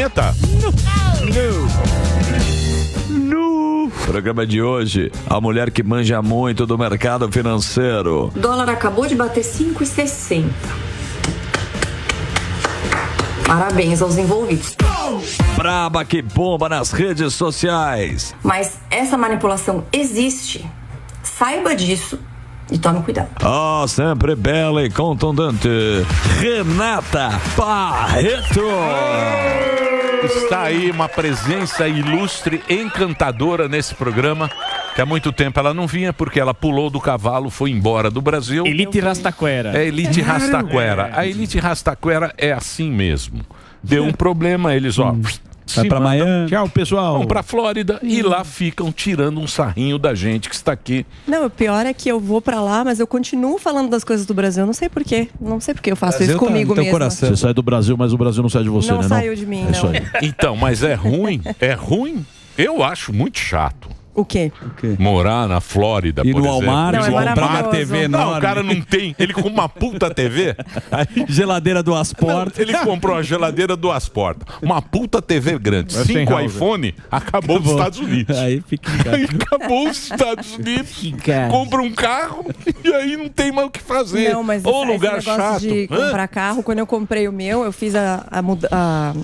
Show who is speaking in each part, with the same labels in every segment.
Speaker 1: vinheta? No programa de hoje, a mulher que manja muito do mercado financeiro.
Speaker 2: O dólar acabou de bater 5,60. Parabéns aos envolvidos.
Speaker 1: Braba que bomba nas redes sociais.
Speaker 2: Mas essa manipulação existe. Saiba disso e tome cuidado.
Speaker 1: Sempre bela e contundente, Renata Barreto.
Speaker 3: Está aí uma presença ilustre, encantadora nesse programa, que há muito tempo ela não vinha, porque ela pulou do cavalo, foi embora do Brasil.
Speaker 4: Elite Rastaquera.
Speaker 3: É Elite Rastaquera. A Elite Rastaquera é assim mesmo. Deu um problema, eles,
Speaker 5: vai pra Miami.
Speaker 3: Tchau, pessoal. Vão pra Flórida e lá ficam tirando um sarrinho da gente que está aqui.
Speaker 6: Não, o pior é que eu vou pra lá, mas eu continuo falando das coisas do Brasil. Não sei porquê. Não sei porque eu faço isso comigo mesmo.
Speaker 5: Você sai do Brasil, mas o Brasil não sai de você,
Speaker 6: não
Speaker 5: né?
Speaker 6: Saiu de mim, não.
Speaker 3: Então, mas é ruim? É ruim? Eu acho muito chato.
Speaker 6: O quê?
Speaker 3: Morar na Flórida,
Speaker 5: ir
Speaker 3: por
Speaker 5: no
Speaker 3: exemplo.
Speaker 5: Walmart, comprar uma TV enorme.
Speaker 3: Não, o cara não tem. Ele com uma puta TV.
Speaker 5: Geladeira duas portas.
Speaker 3: Ele comprou a geladeira duas portas. Uma puta TV grande. 5 iPhone, acabou os Estados Unidos.
Speaker 5: Aí fica
Speaker 3: Aí acabou os Estados Unidos. Compra um carro e aí não tem mais o que fazer.
Speaker 6: Não, mas
Speaker 3: Ou lugar
Speaker 6: esse negócio
Speaker 3: chato.
Speaker 6: de comprar carro, quando eu comprei o meu, eu fiz a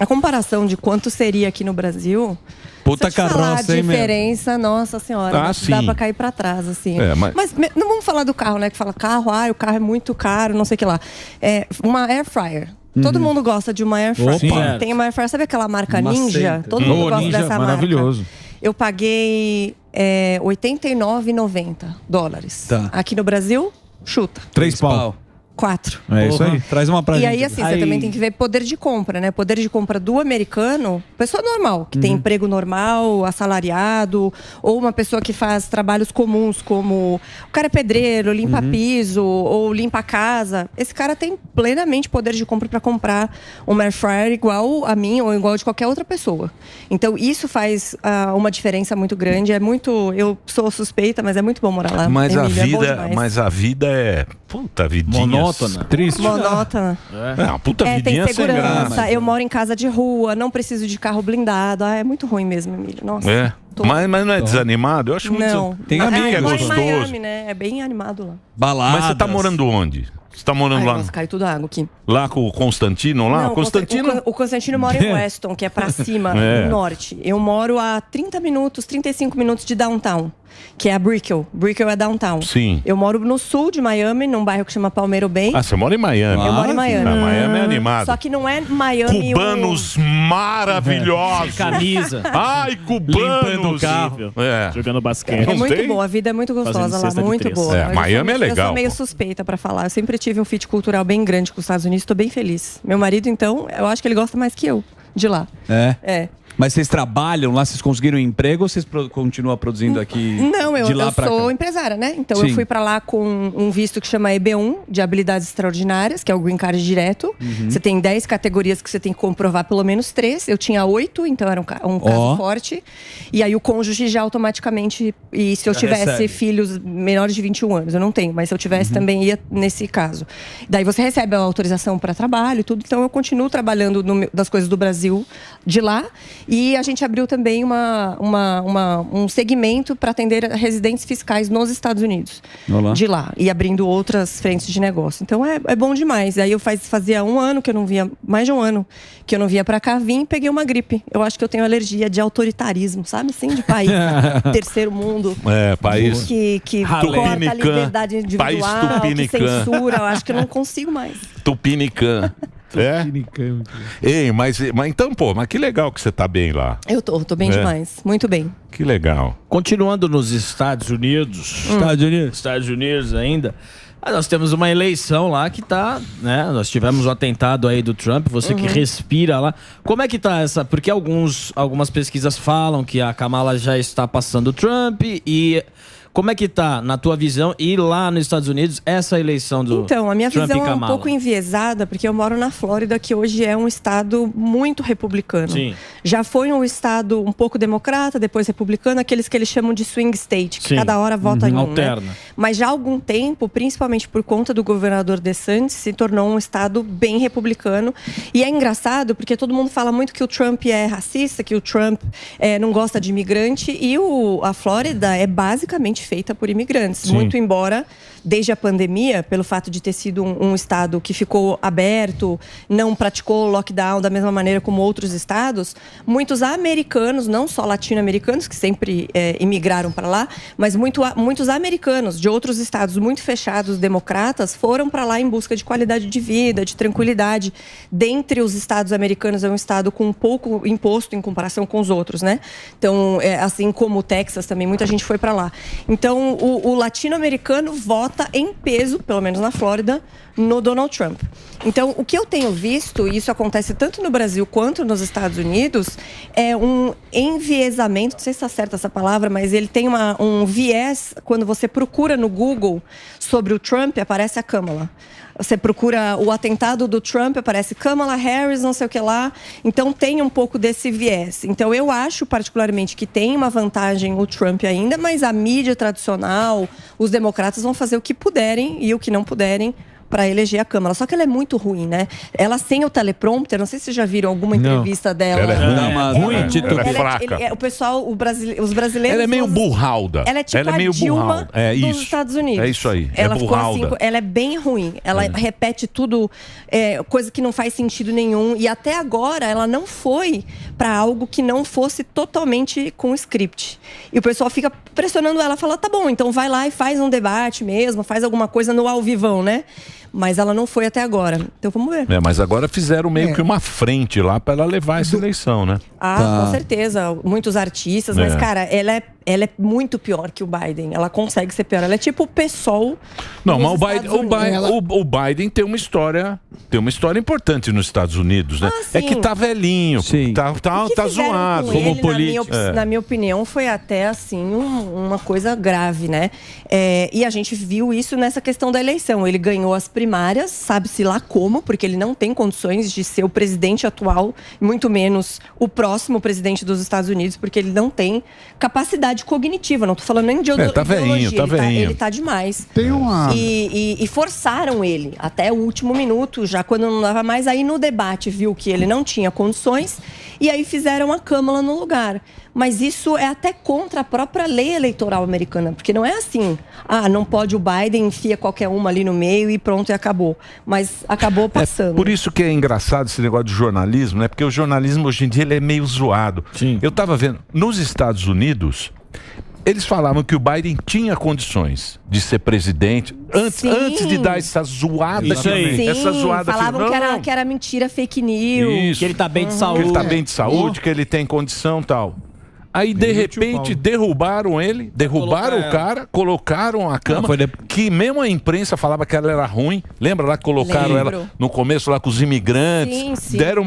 Speaker 6: comparação de quanto seria aqui no Brasil.
Speaker 5: Puta
Speaker 6: carroça, hein, diferença, nossa senhora, dá
Speaker 3: sim.
Speaker 6: pra cair pra trás, assim.
Speaker 3: Mas
Speaker 6: não vamos falar do carro, né? Que fala carro, o carro é muito caro, não sei o que lá. É uma air fryer. Todo mundo gosta de uma air fryer. Tem uma air fryer, sabe aquela marca Ninja? Todo mundo gosta
Speaker 5: Ninja,
Speaker 6: dessa
Speaker 5: maravilhoso.
Speaker 6: marca. Eu paguei $89,90.
Speaker 5: Tá.
Speaker 6: Aqui no Brasil, chuta.
Speaker 5: 3 pau.
Speaker 6: 4.
Speaker 5: É isso aí. Traz uma pra
Speaker 6: E
Speaker 5: gente.
Speaker 6: aí, assim, você também tem que ver poder de compra, né? Poder de compra do americano, pessoa normal, que tem emprego normal, assalariado, ou uma pessoa que faz trabalhos comuns, como o cara é pedreiro, limpa piso, ou limpa a casa. Esse cara tem plenamente poder de compra para comprar uma air fryer igual a mim ou igual de qualquer outra pessoa. Então, isso faz uma diferença muito grande. É muito... Eu sou suspeita, mas é muito bom morar lá.
Speaker 3: Mas
Speaker 6: Emília,
Speaker 3: a vida é... Puta vidinha.
Speaker 5: Monótona. Triste.
Speaker 6: Monótona.
Speaker 3: É uma puta vidinha
Speaker 6: tem
Speaker 3: sem
Speaker 6: segurança,
Speaker 3: graça.
Speaker 6: eu moro em casa de rua, não preciso de carro blindado. É muito ruim mesmo, Emílio. Nossa.
Speaker 3: É. Mas não é desanimado? Eu acho muito...
Speaker 6: Não.
Speaker 5: Tem amigo,
Speaker 6: eu
Speaker 3: é
Speaker 6: moro em
Speaker 3: gostoso.
Speaker 6: Miami, né? É bem animado lá.
Speaker 5: Baladas.
Speaker 3: Mas você tá morando onde? Você tá morando lá?
Speaker 6: Nossa, cai tudo água aqui.
Speaker 3: Lá com o Constantino lá?
Speaker 6: Não,
Speaker 3: Constantino?
Speaker 6: o Constantino mora em Weston, que é pra cima, no norte. Eu moro a 35 minutos de downtown, que é a Brickell. Brickell é downtown.
Speaker 3: Sim.
Speaker 6: Eu moro no sul de Miami, num bairro que chama Palmeiro Bay.
Speaker 3: Ah, você mora em Miami.
Speaker 6: Eu moro em Miami.
Speaker 3: Miami é animado.
Speaker 6: Só que não é Miami...
Speaker 3: Cubanos maravilhosos.
Speaker 4: Camisa.
Speaker 3: Ai, cubanos.
Speaker 4: Limpando o carro. Jogando basquete.
Speaker 6: É muito boa, a vida é muito gostosa lá, muito boa.
Speaker 3: Miami é legal.
Speaker 6: Eu sou meio suspeita pra falar. Eu sempre tive um fit cultural bem grande com os Estados Unidos, tô bem feliz. Meu marido, então, eu acho que ele gosta mais que eu de lá.
Speaker 5: É? Mas vocês trabalham lá, vocês conseguiram um emprego ou vocês continuam produzindo aqui?
Speaker 6: Não, eu sou empresária, né? Então eu fui pra lá com um visto que chama EB1, de habilidades extraordinárias, que é o Green Card direto. Você tem 10 categorias que você tem que comprovar pelo menos 3. Eu tinha 8, então era um caso forte. E aí o cônjuge já automaticamente... E se eu tivesse filhos menores de 21 anos, eu não tenho, mas se eu tivesse também ia nesse caso. Daí você recebe a autorização para trabalho e tudo. Então eu continuo trabalhando das coisas do Brasil, de lá. E a gente abriu também um segmento para atender residentes fiscais nos Estados Unidos.
Speaker 5: Olá.
Speaker 6: De lá. E abrindo outras frentes de negócio. Então é bom demais. Aí eu fazia um ano que eu não vinha, mais de um ano que eu não vinha para cá, vim e peguei uma gripe. Eu acho que eu tenho alergia de autoritarismo, sabe? Assim, de país. Terceiro mundo.
Speaker 3: País.
Speaker 6: Que corta a liberdade individual, que censura. Eu acho que eu não consigo mais.
Speaker 3: Tupiniquim. Ei, mas então, mas que legal que você tá bem lá.
Speaker 6: Eu tô bem demais, muito bem.
Speaker 3: Que legal.
Speaker 4: Continuando nos Estados Unidos. Estados Unidos ainda. Nós temos uma eleição lá que tá, né? Nós tivemos o atentado aí do Trump, você que respira lá. Como é que tá essa? Porque algumas pesquisas falam que a Kamala já está passando o Trump e... Como é que tá, na tua visão, e lá nos Estados Unidos, essa eleição do Trump e Kamala?
Speaker 6: Então, a minha visão é um pouco enviesada, porque eu moro na Flórida, que hoje é um estado muito republicano.
Speaker 4: Sim.
Speaker 6: já foi um estado um pouco democrata, depois republicano, aqueles que eles chamam de swing state, que cada hora vota em um,
Speaker 4: alterna.
Speaker 6: né? Mas já há algum tempo, principalmente por conta do governador DeSantis, se tornou um estado bem republicano. E é engraçado porque todo mundo fala muito que o Trump é racista, que o Trump não gosta de imigrante, e a Flórida é basicamente feita por imigrantes.
Speaker 7: Sim.
Speaker 6: Muito embora, desde a pandemia, pelo fato de ter sido um estado que ficou aberto, não praticou lockdown da mesma maneira como outros estados, muitos americanos, não só latino-americanos, que sempre imigraram para lá, mas muitos americanos de outros estados muito fechados, democratas, foram para lá em busca de qualidade de vida, de tranquilidade. Dentre os estados americanos, é um estado com pouco imposto em comparação com os outros, né? Então, assim como o Texas também, muita gente foi para lá. Então, o latino-americano vota em peso, pelo menos na Flórida, no Donald Trump. Então, o que eu tenho visto, e isso acontece tanto no Brasil quanto nos Estados Unidos, é um enviesamento, não sei se está certa essa palavra, mas ele tem um viés. Quando você procura no Google sobre o Trump, aparece a Kamala. Você procura o atentado do Trump, aparece Kamala Harris, não sei o que lá. Então, tem um pouco desse viés. Então, eu acho particularmente que tem uma vantagem o Trump ainda, mas a mídia tradicional, os democratas vão fazer o que puderem e o que não puderem para eleger a Câmara. Só que ela é muito ruim, né? Ela sem o teleprompter, não sei se vocês já viram alguma entrevista dela.
Speaker 3: Ela é ruim. Ela é fraca.
Speaker 6: Os brasileiros...
Speaker 3: Ela é meio burralda.
Speaker 6: Ela é tipo a Dilma dos Estados Unidos.
Speaker 3: É isso aí.
Speaker 6: Ela ficou assim, ela é bem ruim. Ela repete tudo, coisa que não faz sentido nenhum. E até agora, ela não foi para algo que não fosse totalmente com script. E o pessoal fica pressionando ela, fala, tá bom, então vai lá e faz um debate mesmo, faz alguma coisa no ao vivão, né? Mas ela não foi até agora. Então vamos ver.
Speaker 3: Mas agora fizeram meio que uma frente lá para ela levar essa eleição, né?
Speaker 6: Com certeza. Muitos artistas. Mas, cara, ela é muito pior que o Biden. Ela consegue ser pior. Ela é tipo o PSOL.
Speaker 3: Não, mas o Biden tem uma história importante nos Estados Unidos, né? É que tá velhinho, tá zoado.
Speaker 6: Como político. Na minha opinião, foi até assim uma coisa grave, né? E a gente viu isso nessa questão da eleição. Ele ganhou as primárias, sabe-se lá como, porque ele não tem condições de ser o presidente atual, muito menos o próximo presidente dos Estados Unidos, porque ele não tem capacidade cognitiva. Não tô falando nem de ideologia.
Speaker 3: Tá velhinho.
Speaker 6: Ele tá demais.
Speaker 8: Tem uma...
Speaker 6: E forçaram ele até o último minuto, já quando não dava mais. Aí no debate viu que ele não tinha condições e aí fizeram a Câmara no lugar. Mas isso é até contra a própria lei eleitoral americana, porque não é assim, não pode o Biden, enfia qualquer uma ali no meio e pronto, e acabou. Mas acabou passando.
Speaker 3: Por isso que é engraçado esse negócio de jornalismo, né? Porque o jornalismo hoje em dia ele é meio zoado.
Speaker 4: Sim.
Speaker 3: Eu tava vendo, nos Estados Unidos, eles falavam que o Biden tinha condições de ser presidente antes de dar essa zoada. Essa zoada
Speaker 6: falavam que era mentira, fake news.
Speaker 3: Isso.
Speaker 4: Que ele tá bem de saúde.
Speaker 3: Que ele tá bem de saúde, que ele tem condição e tal. Aí, de repente, derrubaram ele, derrubaram o cara, colocaram a Câmara, que mesmo a imprensa falava que ela era ruim. Lembra lá que colocaram ela no começo lá com os imigrantes?
Speaker 6: Sim.
Speaker 3: Deram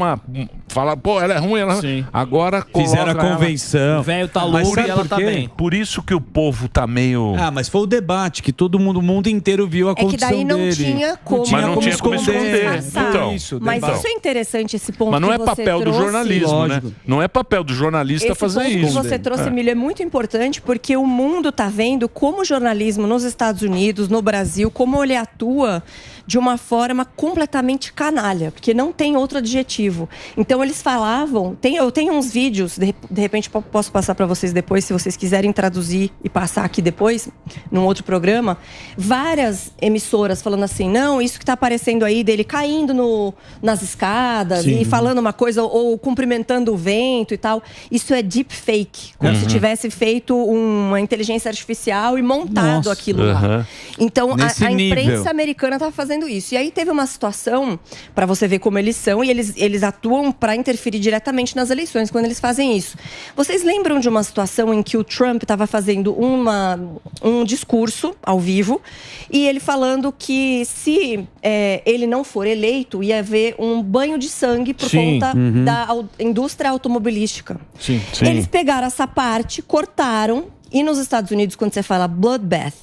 Speaker 3: falaram, pô, ela é ruim, ela... Agora
Speaker 5: fizeram a convenção.
Speaker 4: O velho tá louco e ela tá bem.
Speaker 3: Por isso que o povo tá meio...
Speaker 5: mas foi o debate que o mundo inteiro viu a condição dele.
Speaker 6: É que daí não tinha como,
Speaker 3: mas não tinha como esconder.
Speaker 6: Então, isso é interessante, esse ponto.
Speaker 3: Mas não é
Speaker 6: que
Speaker 3: papel do jornalismo, né? Não é papel do jornalista fazer isso.
Speaker 6: Que você trouxe, Emílio, é muito importante porque o mundo está vendo como o jornalismo nos Estados Unidos, no Brasil, como ele atua de uma forma completamente canalha, porque não tem outro adjetivo. Então eles falavam, eu tenho uns vídeos, de repente posso passar para vocês depois, se vocês quiserem traduzir e passar aqui depois, num outro programa, várias emissoras falando assim, não, isso que está aparecendo aí dele caindo nas escadas e falando uma coisa, ou cumprimentando o vento e tal, isso é deepfake, como se tivesse feito uma inteligência artificial e montado aquilo lá. Então a imprensa americana estava fazendo isso. E aí teve uma situação, para você ver como eles são, e eles atuam para interferir diretamente nas eleições, quando eles fazem isso. Vocês lembram de uma situação em que o Trump estava fazendo um discurso ao vivo, e ele falando que se ele não for eleito, ia haver um banho de sangue por conta da indústria automobilística. Eles pegaram essa parte, cortaram, e nos Estados Unidos, quando você fala bloodbath,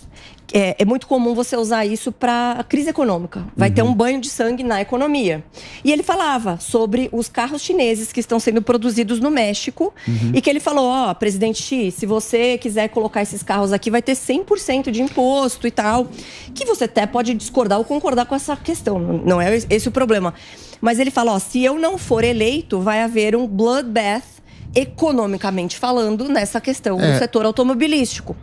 Speaker 6: é muito comum você usar isso para crise econômica. Vai ter um banho de sangue na economia. E ele falava sobre os carros chineses que estão sendo produzidos no México e que ele falou, presidente Xi, se você quiser colocar esses carros aqui, vai ter 100% de imposto e tal. Que você até pode discordar ou concordar com essa questão. Não é esse o problema. Mas ele fala, se eu não for eleito, vai haver um bloodbath economicamente falando nessa questão do setor automobilístico.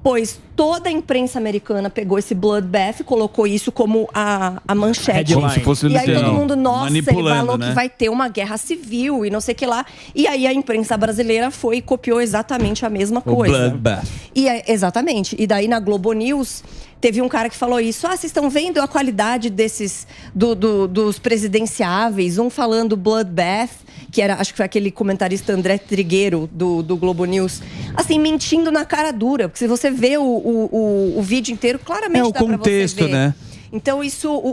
Speaker 6: Pois toda a imprensa americana pegou esse bloodbath e colocou isso como a manchete.
Speaker 3: Como se fosse
Speaker 6: e aí todo mundo, nossa, ele falou
Speaker 5: né?
Speaker 6: que vai ter uma guerra civil e não sei o que lá. E aí a imprensa brasileira foi e copiou exatamente a mesma coisa.
Speaker 5: Bloodbath.
Speaker 6: Exatamente. E daí na Globo News teve um cara que falou isso. Vocês estão vendo a qualidade desses dos presidenciáveis? Um falando bloodbath, que era, acho que foi aquele comentarista André Trigueiro do Globo News, assim, mentindo na cara dura. Porque se você vê o vídeo inteiro, claramente dá pra você ver.
Speaker 5: É o contexto, né?
Speaker 6: Então,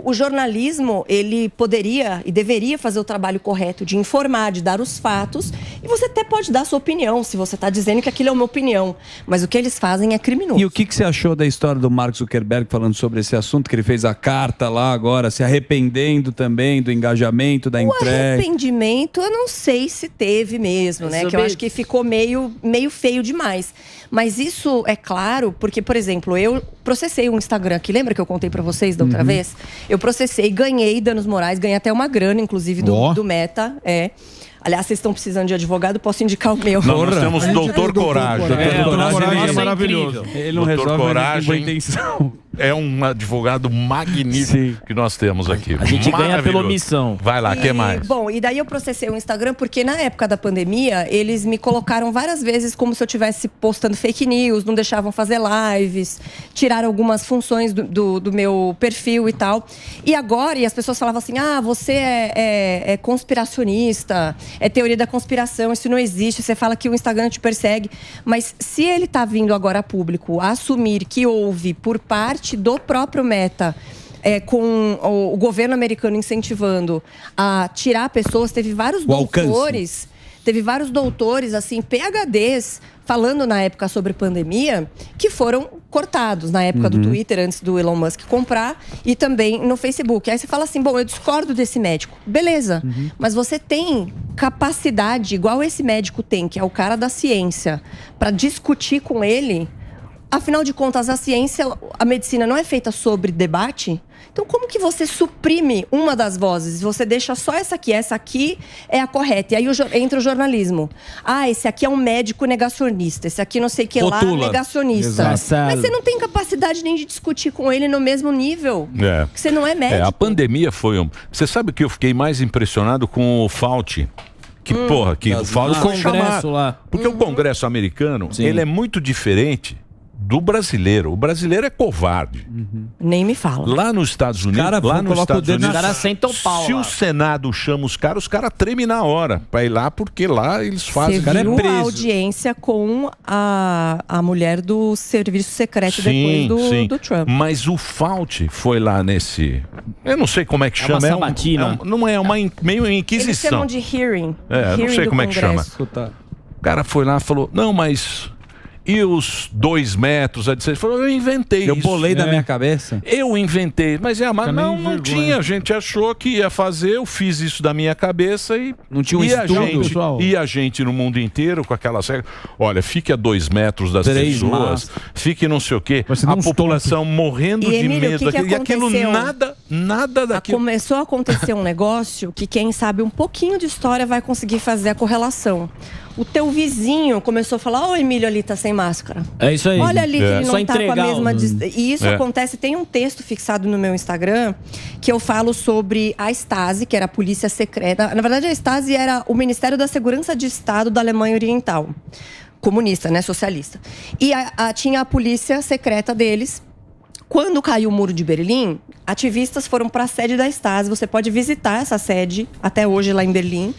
Speaker 6: o jornalismo, ele poderia e deveria fazer o trabalho correto de informar, de dar os fatos. E você até pode dar a sua opinião, se você está dizendo que aquilo é uma opinião. Mas o que eles fazem é criminoso.
Speaker 5: E o que você achou da história do Mark Zuckerberg falando sobre esse assunto, que ele fez a carta lá agora, se arrependendo também do engajamento, da entrega?
Speaker 6: O arrependimento, eu não sei se teve mesmo, né? Que eu acho que ficou meio feio demais. Mas isso é claro, porque, por exemplo, eu processei um Instagram aqui, lembra que eu contei pra vocês da outra vez? Eu processei, ganhei danos morais, ganhei até uma grana, inclusive, do Meta, Aliás, vocês estão precisando de advogado, posso indicar o meu.
Speaker 3: Não, nós temos Doutor Coragem.
Speaker 4: Doutor Coragem
Speaker 3: é maravilhoso.
Speaker 5: Ele não
Speaker 3: Doutor
Speaker 5: resolve
Speaker 3: Coragem
Speaker 5: com intenção.
Speaker 3: é um advogado magnífico que nós temos aqui.
Speaker 4: A gente ganha pela omissão.
Speaker 3: Vai lá, o que mais?
Speaker 6: Bom, e daí eu processei o Instagram porque na época da pandemia, eles me colocaram várias vezes como se eu estivesse postando fake news, não deixavam fazer lives, tiraram algumas funções do meu perfil e tal. E agora, as pessoas falavam assim, você é conspiracionista, é teoria da conspiração, isso não existe, você fala que o Instagram te persegue. Mas se ele está vindo agora a público a assumir que houve por parte do próprio Meta, com o governo americano incentivando a tirar pessoas, teve vários doutores, assim, PhDs, falando na época sobre pandemia, que foram cortados na época do Twitter, antes do Elon Musk comprar, e também no Facebook. Aí você fala assim, eu discordo desse médico. Beleza, mas você tem capacidade, igual esse médico tem, que é o cara da ciência, para discutir com ele. Afinal de contas, a medicina não é feita sobre debate? Então, como que você suprime uma das vozes? Você deixa só essa aqui é a correta. E aí entra o jornalismo. esse aqui é um médico negacionista, esse aqui não sei o que lá, negacionista. Exato. Mas você não tem capacidade nem de discutir com ele no mesmo nível. Porque você não é médico.
Speaker 3: A pandemia foi Você sabe que eu fiquei mais impressionado com o Fauci? Que o Fauci foi chamado lá. Porque o Congresso americano, ele é muito diferente do brasileiro. O brasileiro é covarde.
Speaker 6: Nem me fala.
Speaker 3: Lá nos Estados Unidos, se o Senado chama os caras tremem na hora para ir lá, porque lá eles fazem.
Speaker 6: Você viu a audiência com a mulher do serviço secreto depois do Trump.
Speaker 3: Mas o Fauci foi lá nesse... Eu não sei como é que chama.
Speaker 4: Uma sabatina.
Speaker 3: Não é uma meio inquisição.
Speaker 6: Eles chamam de hearing.
Speaker 3: Não sei como é que chama. O cara foi lá e falou, não, mas... E os 2 metros, ele falou, eu inventei isso.
Speaker 5: Eu bolei da minha cabeça.
Speaker 3: Eu inventei, mas não tinha. A gente achou que ia fazer, eu fiz isso da minha cabeça e...
Speaker 5: Não tinha um estudo,
Speaker 3: E a gente no mundo inteiro com aquela regra. Olha, fique a 2 metros das pessoas, fique não sei o quê. A população morrendo de medo. E aquilo nada daquilo.
Speaker 6: Começou a acontecer um negócio que quem sabe um pouquinho de história vai conseguir fazer a correlação. O teu vizinho começou a falar, o Emílio ali tá sem máscara.
Speaker 4: É isso aí.
Speaker 6: Olha ali que ele não tá com a mesma distância. E isso acontece, tem um texto fixado no meu Instagram, que eu falo sobre a Stasi, que era a polícia secreta. Na verdade, a Stasi era o Ministério da Segurança de Estado da Alemanha Oriental. Comunista, né? Socialista. E tinha a polícia secreta deles. Quando caiu o Muro de Berlim, ativistas foram para a sede da Stasi. Você pode visitar essa sede, até hoje lá em Berlim.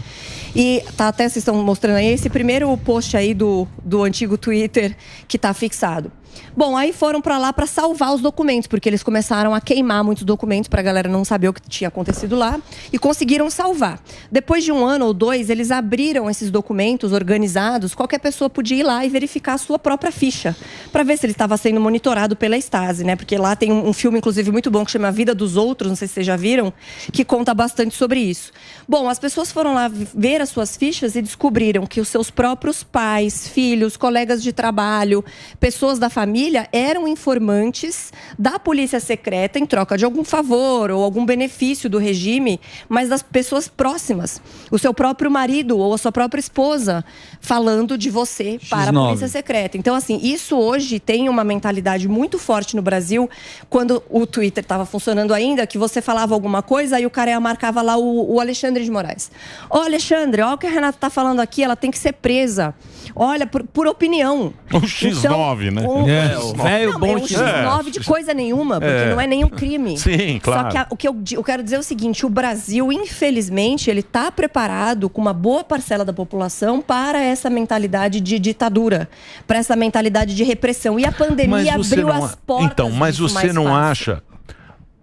Speaker 6: E até vocês estão mostrando aí esse primeiro post aí do antigo Twitter que está fixado. Bom, aí foram para lá para salvar os documentos, porque eles começaram a queimar muitos documentos para a galera não saber o que tinha acontecido lá, e conseguiram salvar. Depois de 1 ano ou 2, eles abriram esses documentos organizados, qualquer pessoa podia ir lá e verificar a sua própria ficha, para ver se ele estava sendo monitorado pela Stasi, né? Porque lá tem um filme, inclusive, muito bom, que chama A Vida dos Outros, não sei se vocês já viram, que conta bastante sobre isso. Bom, as pessoas foram lá ver as suas fichas e descobriram que os seus próprios pais, filhos, colegas de trabalho, pessoas da família eram informantes da polícia secreta em troca de algum favor ou algum benefício do regime, mas das pessoas próximas. O seu próprio marido ou a sua própria esposa falando de você para a polícia secreta. Então, assim, isso hoje tem uma mentalidade muito forte no Brasil. Quando o Twitter estava funcionando ainda, que você falava alguma coisa e o cara marcava lá o Alexandre de Moraes. Ó, Alexandre, ó o que a Renata está falando aqui, ela tem que ser presa. Olha, por opinião.
Speaker 3: O X9,
Speaker 6: então,
Speaker 3: né?
Speaker 6: O velho bom X9 de coisa nenhuma, porque não é nenhum crime.
Speaker 3: Sim, claro.
Speaker 6: Só que o que eu quero dizer é o seguinte, o Brasil, infelizmente, ele está preparado com uma boa parcela da população para essa mentalidade de ditadura, para essa mentalidade de repressão. E a pandemia abriu as portas.
Speaker 3: Então, mas você não acha...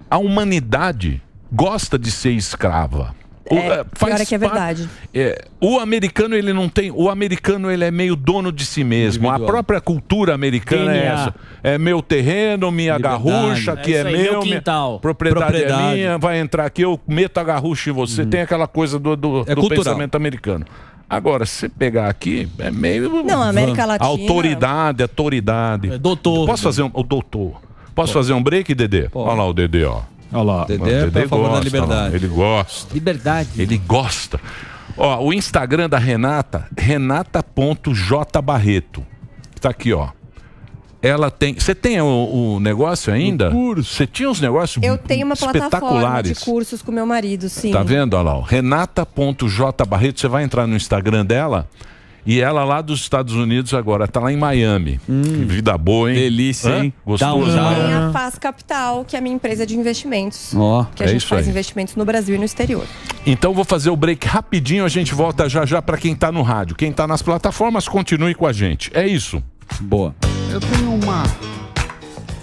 Speaker 3: A humanidade gosta de ser escrava.
Speaker 6: Pior é que é verdade.
Speaker 3: O americano, ele não tem. O americano, ele é meio dono de si mesmo. A própria cultura americana é essa. É meu terreno, minha garrucha, que é meu quintal. Propriedade é minha, vai entrar aqui, eu meto a garrucha em você. Tem aquela coisa do pensamento americano. Agora, se você pegar aqui, é meio.
Speaker 6: Não, América Latina.
Speaker 3: Autoridade.
Speaker 4: Doutor.
Speaker 3: Posso fazer o doutor? Posso fazer um break, Dedê? Olha lá o Dedê, ó.
Speaker 5: Olha lá. Dedê a favor da liberdade.
Speaker 3: Ele gosta.
Speaker 4: Liberdade.
Speaker 3: Ele gosta. Ó, o Instagram da Renata, renata.jbarreto. Tá aqui, ó. Ela tem... Você tem o negócio ainda? Você tinha uns negócios
Speaker 6: Eu tenho uma plataforma de cursos com meu marido, sim.
Speaker 3: Tá vendo? Olha lá, ó. renata.jbarreto. Você vai entrar no Instagram dela... E ela lá dos Estados Unidos agora, tá lá em Miami. Que vida boa, hein?
Speaker 5: Delícia, hein?
Speaker 3: Gostoso.
Speaker 6: E tem a Faz Capital, que é a minha empresa de investimentos. Que a gente faz investimentos no Brasil e no exterior.
Speaker 3: Então vou fazer o break rapidinho, a gente volta já para quem tá no rádio. Quem tá nas plataformas, continue com a gente. É isso.
Speaker 5: Boa.
Speaker 7: Eu tenho uma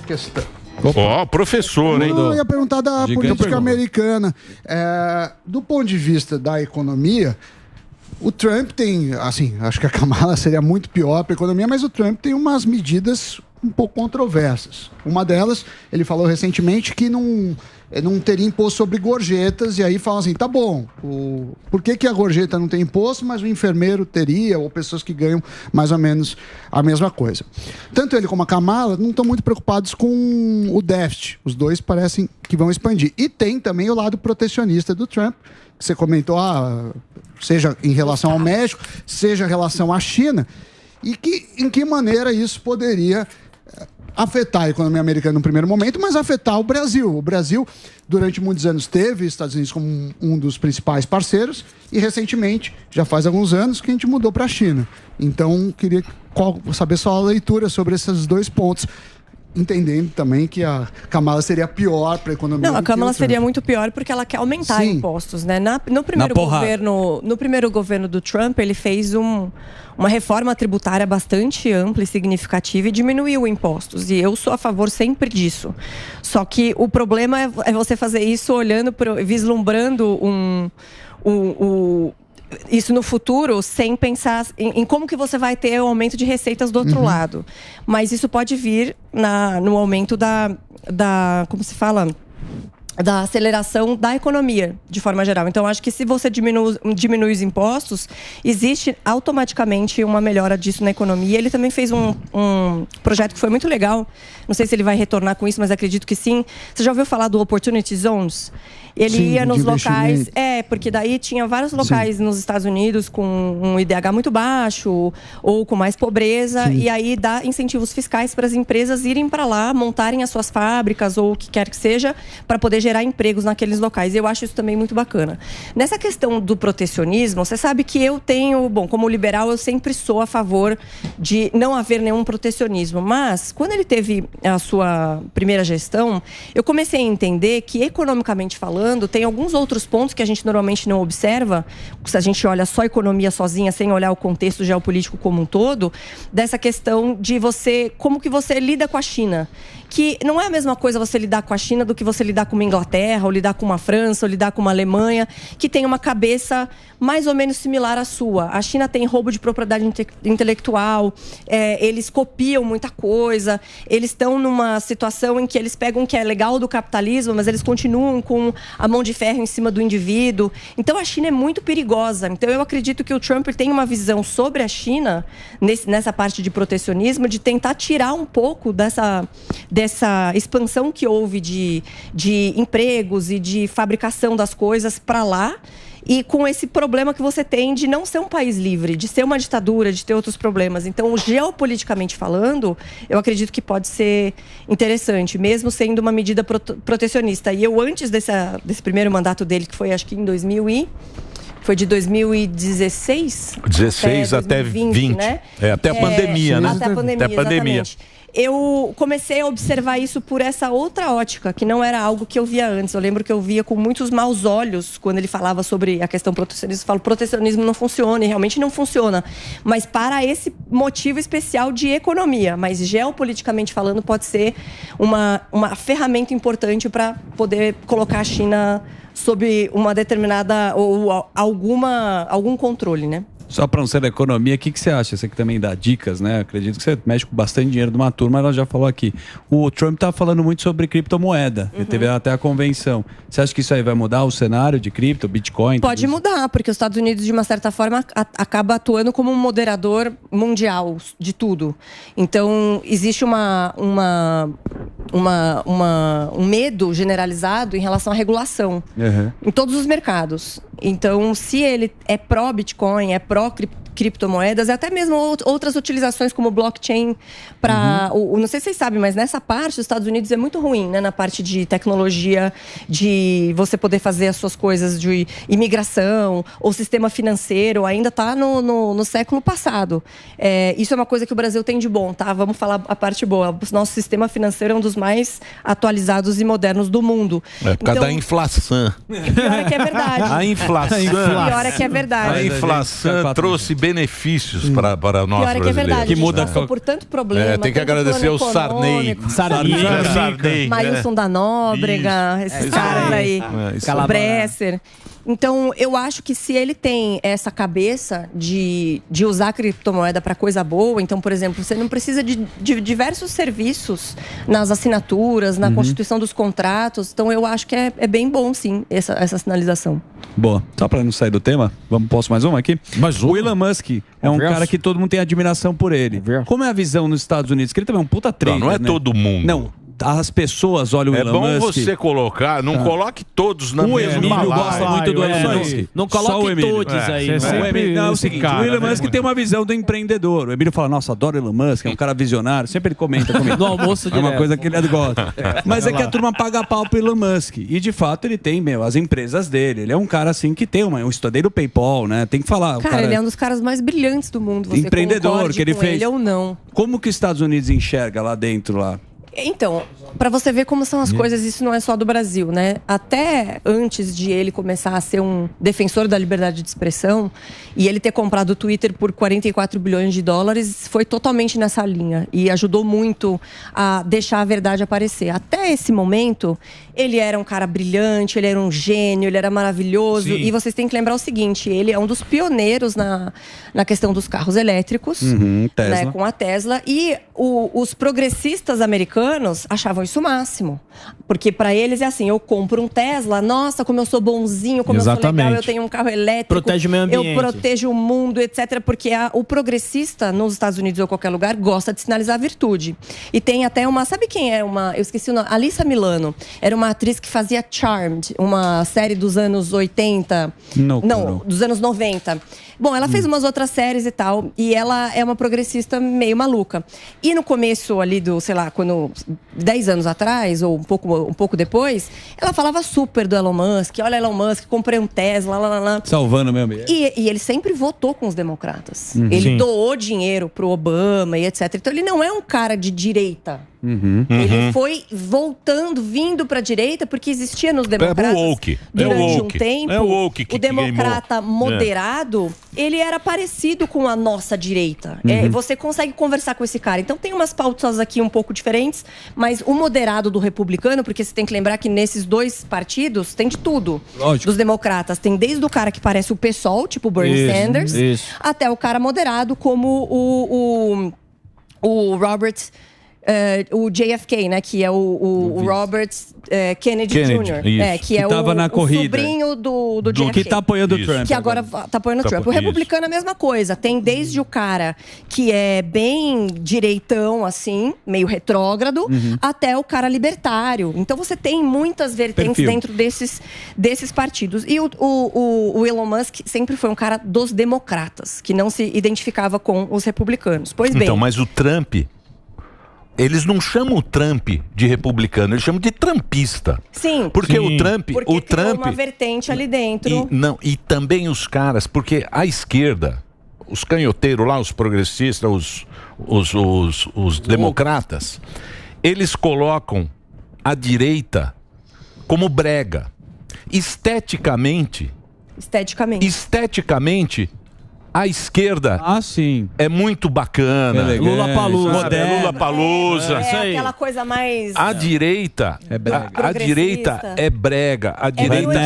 Speaker 7: questão.
Speaker 3: Ó, professor, hein?
Speaker 7: Eu ia perguntar da política americana. Do ponto de vista da economia... O Trump tem, assim, acho que a Kamala seria muito pior para a economia, mas o Trump tem umas medidas um pouco controversas. Uma delas, ele falou recentemente que não teria imposto sobre gorjetas, e aí falam assim, tá bom, por que a gorjeta não tem imposto, mas o enfermeiro teria, ou pessoas que ganham mais ou menos a mesma coisa. Tanto ele como a Kamala não estão muito preocupados com o déficit. Os dois parecem que vão expandir. E tem também o lado protecionista do Trump, que você comentou, seja em relação ao México, seja em relação à China, e em que maneira isso poderia afetar a economia americana no primeiro momento, mas afetar o Brasil. O Brasil, durante muitos anos, teve os Estados Unidos como um dos principais parceiros, e recentemente, já faz alguns anos, que a gente mudou para a China. Então, queria saber só a leitura sobre esses dois pontos, entendendo também que a Kamala seria pior para a economia.
Speaker 6: Não, a Kamala seria muito pior porque ela quer aumentar impostos, né? No primeiro governo do Trump, ele fez uma reforma tributária bastante ampla e significativa e diminuiu impostos. E eu sou a favor sempre disso. Só que o problema é você fazer isso olhando, vislumbrando isso no futuro, sem pensar em como que você vai ter o aumento de receitas do outro lado. Mas isso pode vir no aumento da como se fala? Da aceleração da economia, de forma geral. Então, acho que se você diminui os impostos, existe automaticamente uma melhora disso na economia. Ele também fez um projeto que foi muito legal. Não sei se ele vai retornar com isso, mas acredito que sim. Você já ouviu falar do Opportunity Zones? Ele ia nos locais... porque daí tinha vários locais nos Estados Unidos com um IDH muito baixo ou com mais pobreza. E aí dá incentivos fiscais para as empresas irem para lá, montarem as suas fábricas ou o que quer que seja, para poder gerar empregos naqueles locais. Eu acho isso também muito bacana. Nessa questão do protecionismo, você sabe que eu tenho, como liberal, eu sempre sou a favor de não haver nenhum protecionismo. Mas, quando ele teve a sua primeira gestão, eu comecei a entender que, economicamente falando, tem alguns outros pontos que a gente normalmente não observa, se a gente olha só a economia sozinha, sem olhar o contexto geopolítico como um todo, dessa questão de como que você lida com a China. Que não é a mesma coisa você lidar com a China do que você lidar com uma Inglaterra, ou lidar com uma França, ou lidar com uma Alemanha, que tem uma cabeça mais ou menos similar à sua. A China tem roubo de propriedade intelectual, eles copiam muita coisa, eles estão numa situação em que eles pegam o que é legal do capitalismo, mas eles continuam com a mão de ferro em cima do indivíduo. Então a China é muito perigosa. Então eu acredito que o Trump tem uma visão sobre a China, nessa parte de protecionismo, de tentar tirar um pouco dessa expansão que houve de empregos e de fabricação das coisas para lá, e com esse problema que você tem de não ser um país livre, de ser uma ditadura, de ter outros problemas. Então, geopoliticamente falando, eu acredito que pode ser interessante, mesmo sendo uma medida protecionista. E eu, antes desse primeiro mandato dele, que foi acho que em 2000 foi de 2016?
Speaker 3: 16 até 2020,
Speaker 6: né?
Speaker 3: Até a pandemia, né?
Speaker 6: Até a pandemia, exatamente. Eu comecei a observar isso por essa outra ótica, que não era algo que eu via antes. Eu lembro que eu via com muitos maus olhos quando ele falava sobre a questão protecionista. Eu falo, protecionismo não funciona, e realmente não funciona. Mas para esse motivo especial de economia. Mas geopoliticamente falando, pode ser uma ferramenta importante para poder colocar a China sob uma determinada ou algum controle, né?
Speaker 5: Só para não ser da economia, o que você acha? Você que também dá dicas, né? Acredito que você mexe com bastante dinheiro de uma turma, ela já falou aqui. O Trump está falando muito sobre criptomoeda. Ele teve até a convenção. Você acha que isso aí vai mudar o cenário de cripto, Bitcoin?
Speaker 6: Pode mudar, porque os Estados Unidos, de uma certa forma, acaba atuando como um moderador mundial de tudo. Então, existe um medo generalizado em relação à regulação em todos os mercados. Então, se ele é pró-Bitcoin, é pró-criptomoedas, até mesmo outras utilizações como blockchain para... Não sei se vocês sabem, mas nessa parte, os Estados Unidos é muito ruim, né? Na parte de tecnologia, de você poder fazer as suas coisas de imigração, ou sistema financeiro, ainda está no século passado. Isso é uma coisa que o Brasil tem de bom, tá? Vamos falar a parte boa. O nosso sistema financeiro é um dos mais atualizados e modernos do mundo.
Speaker 3: Por causa da inflação.
Speaker 6: Pior é que é verdade.
Speaker 3: A inflação.
Speaker 6: Pior é que é verdade.
Speaker 3: A inflação trouxe benefícios para nós
Speaker 6: Pior é que é verdade.
Speaker 3: Que
Speaker 6: muda por tanto problema.
Speaker 3: Tem que agradecer ao Sarney.
Speaker 6: Maílson da Nóbrega, esses caras aí. O Bresser. Então, eu acho que se ele tem essa cabeça de usar a criptomoeda para coisa boa, então, por exemplo, você não precisa de diversos serviços nas assinaturas, na constituição dos contratos. Então, eu acho que é bem bom, sim, essa sinalização.
Speaker 5: Boa. Só para não sair do tema, posso mais uma aqui? O Elon Musk é um cara que todo mundo tem admiração por ele. Como é a visão nos Estados Unidos? Que ele também é um puta trader,
Speaker 3: não é todo mundo.
Speaker 5: Não. As pessoas olham o Elon Musk. É bom
Speaker 3: você colocar, não coloque todos na mesma
Speaker 5: balaia. O Emílio gosta muito do Elon Musk.
Speaker 4: Não coloque todos aí.
Speaker 5: Não, é o seguinte, o Elon Musk tem uma visão do empreendedor. O Emílio fala, nossa, adoro o Elon Musk, é um cara visionário. Sempre ele comenta comigo.
Speaker 4: No almoço
Speaker 5: é uma coisa que ele gosta. Mas é que a turma paga pau pro Elon Musk. E de fato ele tem, as empresas dele. Ele é um cara assim que tem um estudeiro do PayPal, né? Tem que falar.
Speaker 6: Cara, ele é um dos caras mais brilhantes do mundo. Você
Speaker 5: empreendedor que ele fez.
Speaker 6: Ele ou não.
Speaker 5: Como que os Estados Unidos enxerga lá dentro lá?
Speaker 6: Então, para você ver como são as coisas, isso não é só do Brasil, né? Até antes de ele começar a ser um defensor da liberdade de expressão e ele ter comprado o Twitter por 44 bilhões de dólares, foi totalmente nessa linha e ajudou muito a deixar a verdade aparecer. Até esse momento, ele era um cara brilhante, ele era um gênio, ele era maravilhoso. E vocês têm que lembrar o seguinte, ele é um dos pioneiros na questão dos carros elétricos, né, com a Tesla. E os progressistas americanos achavam isso o máximo. Porque para eles é assim, eu compro um Tesla, nossa, como eu sou bonzinho, como eu sou legal, eu tenho um carro elétrico.
Speaker 4: Protege o meio ambiente.
Speaker 6: Eu protejo o mundo, etc. Porque o progressista, nos Estados Unidos ou qualquer lugar, gosta de sinalizar a virtude. E tem até sabe quem é eu esqueci o nome, Alyssa Milano. Era uma atriz que fazia Charmed, uma série dos anos 80. Dos anos 90. Bom, ela fez umas outras séries e tal, e ela é uma progressista meio maluca. E no começo ali sei lá, quando 10 anos atrás, ou um pouco depois, ela falava super do Elon Musk. Olha, Elon Musk, comprei um Tesla, lá.
Speaker 5: Salvando mesmo.
Speaker 6: E ele sempre votou com os democratas. Ele doou dinheiro pro Obama e etc. Então ele não é um cara de direita. Ele foi vindo pra direita, porque existia nos democratas durante um tempo. O democrata moderado, ele era parecido com a nossa direita. Você consegue conversar com esse cara. Então tem umas pautas aqui um pouco diferentes, mas o moderado do republicano, porque você tem que lembrar que nesses dois partidos tem de tudo. Lógico. Dos democratas, tem desde o cara que parece o PSOL, tipo Bernie Sanders, até o cara moderado como o Robert... o JFK, né? Que é o Robert Kennedy Jr. Que é
Speaker 5: tava na corrida.
Speaker 6: O sobrinho do JFK.
Speaker 5: Que tá apoiando o Trump.
Speaker 6: Que agora tá apoiando o Trump. O republicano é a mesma coisa. Tem desde o cara que é bem direitão, assim, meio retrógrado, até o cara libertário. Então você tem muitas vertentes dentro desses partidos. E o Elon Musk sempre foi um cara dos democratas, que não se identificava com os republicanos. Pois bem...
Speaker 3: Então, mas o Trump... Eles não chamam o Trump de republicano, eles chamam de trumpista.
Speaker 6: Sim.
Speaker 3: Porque o Trump...
Speaker 6: Porque tem uma vertente ali dentro.
Speaker 3: E também os caras, porque a esquerda, os canhoteiros lá, os progressistas, os democratas, eles colocam a direita como brega. Esteticamente, a esquerda é muito bacana.
Speaker 5: Lula-palusa.
Speaker 6: É aquela coisa mais...
Speaker 3: A direita é brega. A direita é brega. A direita